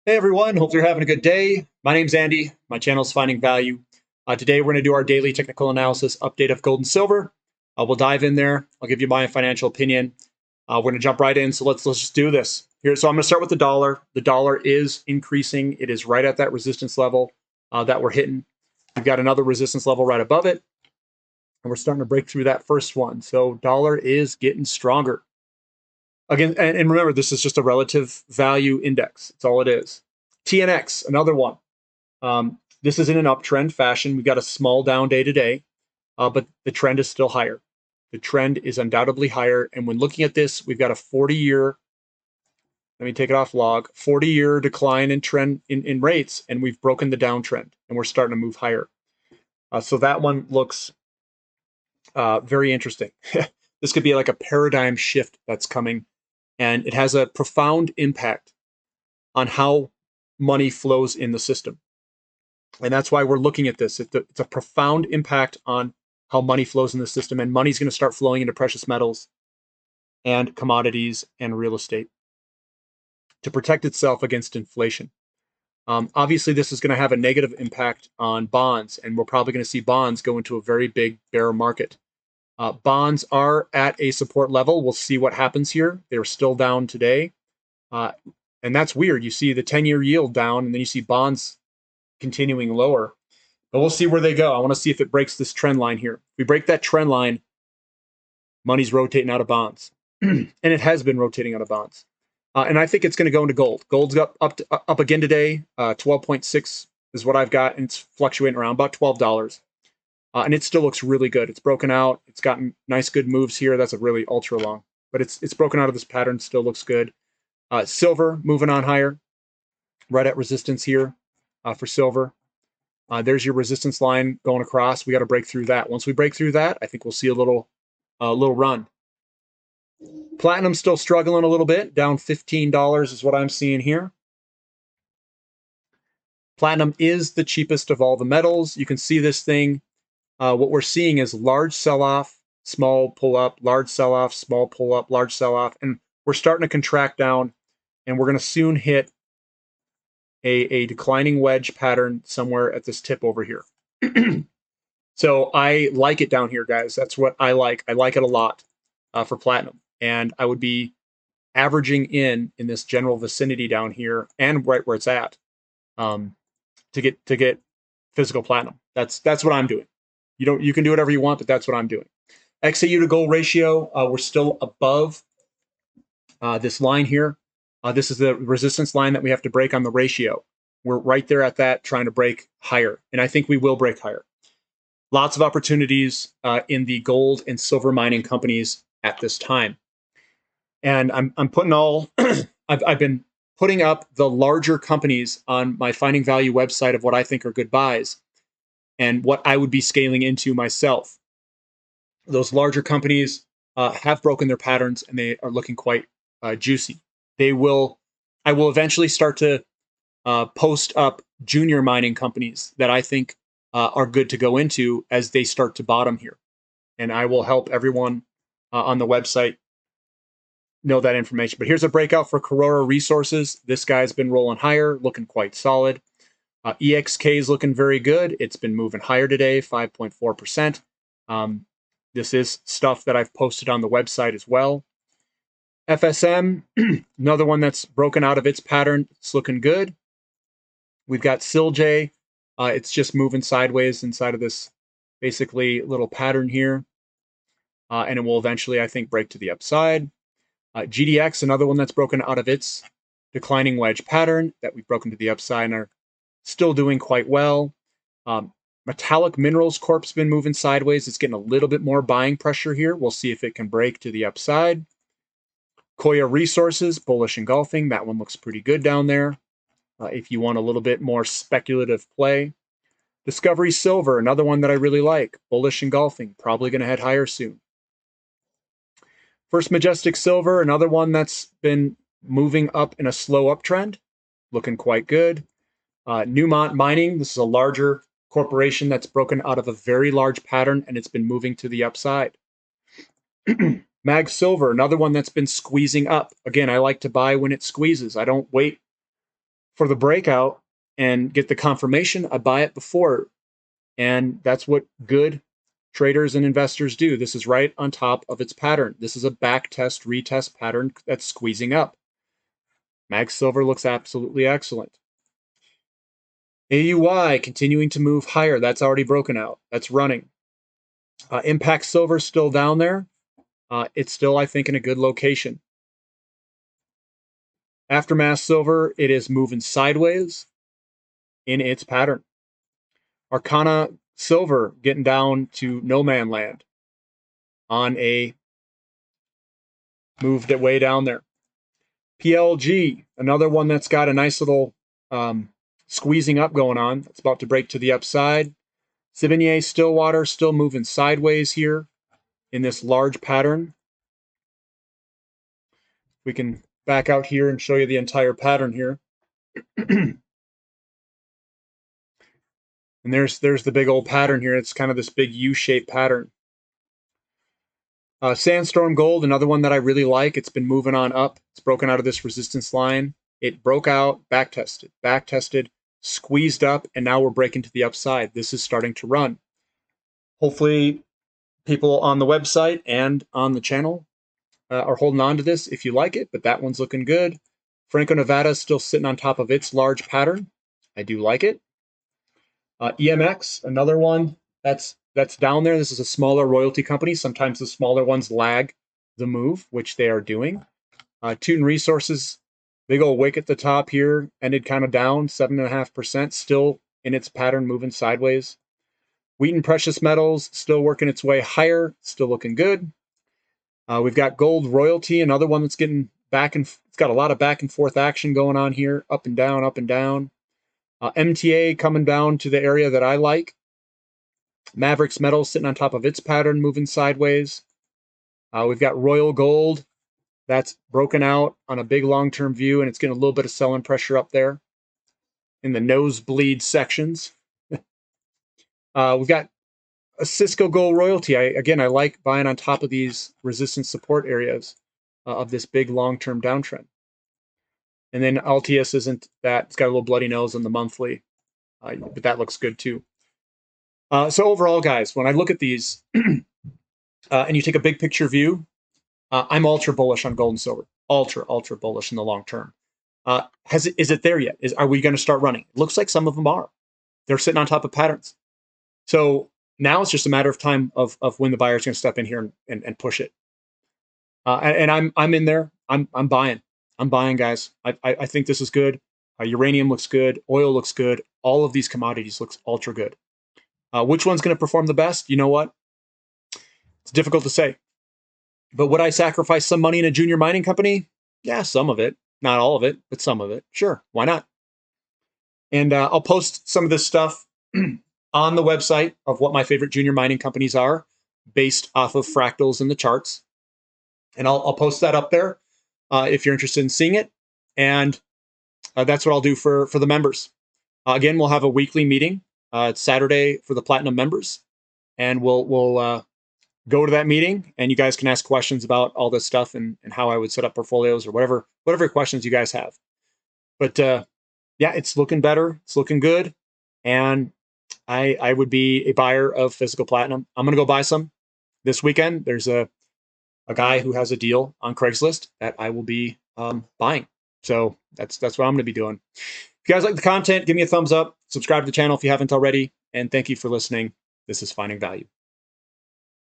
Hey everyone, hope you're having a good day. My name's Andy. My channel is Finding Value. Today we're going to do our daily technical analysis update of gold and silver. We'll dive in there. I'll give you my financial opinion. We're going to jump right in. So let's just do this here. So I'm going to start with the dollar. The dollar is increasing. It is right at that resistance level that we're hitting. We've got another resistance level right above it, and we're starting to break through that first one. So dollar is getting stronger. Again, and remember, this is just a relative value index. It's all it is. TNX, another one. This is in an uptrend fashion. We've got a small down day today, but the trend is still higher. The trend is undoubtedly higher. And when looking at this, we've got a 40-year, let me take it off log, 40-year decline in trend in rates, and we've broken the downtrend, and we're starting to move higher. So that one looks very interesting. This could be like a paradigm shift that's coming, and it has a profound impact on how money flows in the system. And that's why we're looking at this. It's a profound impact on how money flows in the system, and money's going to start flowing into precious metals and commodities and real estate to protect itself against inflation. Obviously, this is going to have a negative impact on bonds, and we're probably going to see bonds go into a very big bear market. Bonds are at a support level. We'll see what happens here. They're still down today. And that's weird. You see the 10-year yield down, and then you see bonds continuing lower. But we'll see where they go. I want to see if it breaks this trend line here. If we break that trend line, money's rotating out of bonds. And it has been rotating out of bonds. And I think it's going to go into gold. Gold's up again today. 12.6 is what I've got, and it's fluctuating around about $12. And it still looks really good. It's broken out. It's gotten nice, good moves here. That's a really ultra long. But it's broken out of this pattern. Still looks good. Silver moving on higher. Right at resistance here for silver. There's your resistance line going across. We got to break through that. Once we break through that, I think we'll see a little run. Platinum's still struggling a little bit, down $15 is what I'm seeing here. Platinum is the cheapest of all the metals. You can see this thing. What we're seeing is large sell-off, small pull-up, large sell-off, small pull-up, large sell-off, and we're starting to contract down, and we're going to soon hit a declining wedge pattern somewhere at this tip over here. So I like it down here, guys. That's what I like. I like it a lot for platinum. And I would be averaging in this general vicinity down here and right where it's at to get physical platinum. That's what I'm doing. You can do whatever you want, but that's what I'm doing. XAU to gold ratio, we're still above this line here. This is the resistance line that we have to break on the ratio. We're right there at that, trying to break higher. And I think we will break higher. Lots of opportunities in the gold and silver mining companies at this time. And I'm putting all, I've been putting up the larger companies on my Finding Value website of what I think are good buys and what I would be scaling into myself. Those larger companies have broken their patterns, and they are looking quite juicy. I will eventually start to post up junior mining companies that I think are good to go into as they start to bottom here. And I will help everyone on the website know that information. But here's a breakout for Karora Resources. This guy's been rolling higher, looking quite solid. EXK is looking very good. It's been moving higher today, 5.4%. This is stuff that I've posted on the website as well. FSM, another one that's broken out of its pattern. It's looking good. We've got SILJ. It's just moving sideways inside of this basically little pattern here. And it will eventually, I think, break to the upside. GDX, another one that's broken out of its declining wedge pattern that we've broken to the upside and are still doing quite well. Metallic Minerals Corp's been moving sideways. It's getting a little bit more buying pressure here. We'll see if it can break to the upside. Koya Resources, bullish engulfing. That one looks pretty good down there. If you want a little bit more speculative play. Discovery Silver, another one that I really like. Bullish engulfing, probably going to head higher soon. First Majestic Silver, another one that's been moving up in a slow uptrend, looking quite good. Newmont Mining, this is a larger corporation that's broken out of a very large pattern, and it's been moving to the upside. Mag Silver, another one that's been squeezing up. Again, I like to buy when it squeezes. I don't wait for the breakout and get the confirmation, I buy it before. And that's what good traders and investors do. This is right on top of its pattern. This is a back test, retest pattern that's squeezing up. Mag Silver looks absolutely excellent. AUY continuing to move higher. That's already broken out. That's running. Impact Silver still down there. It's still, I think, in a good location. Aftermath Silver, it is moving sideways in its pattern. Arcana Silver getting down to no man land on a move way down there. PLG, another one that's got a nice little squeezing up going on. It's about to break to the upside. Siboney Stillwater still moving sideways here in this large pattern. We can back out here and show you the entire pattern here. And there's the big old pattern here. It's kind of this big U-shaped pattern. Sandstorm Gold, another one that I really like. It's been moving on up. It's broken out of this resistance line. It broke out, back tested, squeezed up, and now we're breaking to the upside. This is starting to run. Hopefully people on the website and on the channel are holding on to this if you like it, but that one's looking good. Franco-Nevada is still sitting on top of its large pattern. I do like it. EMX, another one that's down there. This is a smaller royalty company. Sometimes the smaller ones lag the move, which they are doing. Tooten Resources, big old wick at the top here, ended kind of down, 7.5%, still in its pattern, moving sideways. Wheaton Precious Metals, still working its way higher, still looking good. We've got Gold Royalty, another one that's getting back and it's got a lot of back and forth action going on here, up and down, up and down. MTA coming down to the area that I like. Mavericks Metals sitting on top of its pattern, moving sideways. We've got Royal Gold. That's broken out on a big long-term view, and it's getting a little bit of selling pressure up there in the nosebleed sections. We've got a Cisco Gold Royalty. I like buying on top of these resistance support areas of this big long-term downtrend. And then Altius isn't that. It's got a little bloody nose on the monthly, but that looks good too. So overall, guys, when I look at these and you take a big picture view, I'm ultra bullish on gold and silver. Ultra bullish in the long term. Is it there yet? Are we going to start running? It looks like some of them are. They're sitting on top of patterns. So now it's just a matter of time of when the buyer's going to step in here and push it. And I'm in there. I'm buying. I'm buying, guys. I think this is good. Uranium looks good. Oil looks good. All of these commodities looks ultra good. Which one's going to perform the best? You know what? It's difficult to say. But would I sacrifice some money in a junior mining company? Yeah, some of it. Not all of it, but some of it. Sure, why not? And I'll post some of this stuff on the website of what my favorite junior mining companies are based off of fractals in the charts. And I'll post that up there if you're interested in seeing it. And that's what I'll do for the members. Again, we'll have a weekly meeting. It's Saturday for the Platinum members. And we'll go to that meeting, and you guys can ask questions about all this stuff and how I would set up portfolios or whatever questions you guys have. But yeah, it's looking better. It's looking good. And I would be a buyer of physical platinum. I'm going to go buy some this weekend. There's a guy who has a deal on Craigslist that I will be buying. So that's what I'm going to be doing. If you guys like the content, give me a thumbs up. Subscribe to the channel if you haven't already. And thank you for listening. This is Finding Value.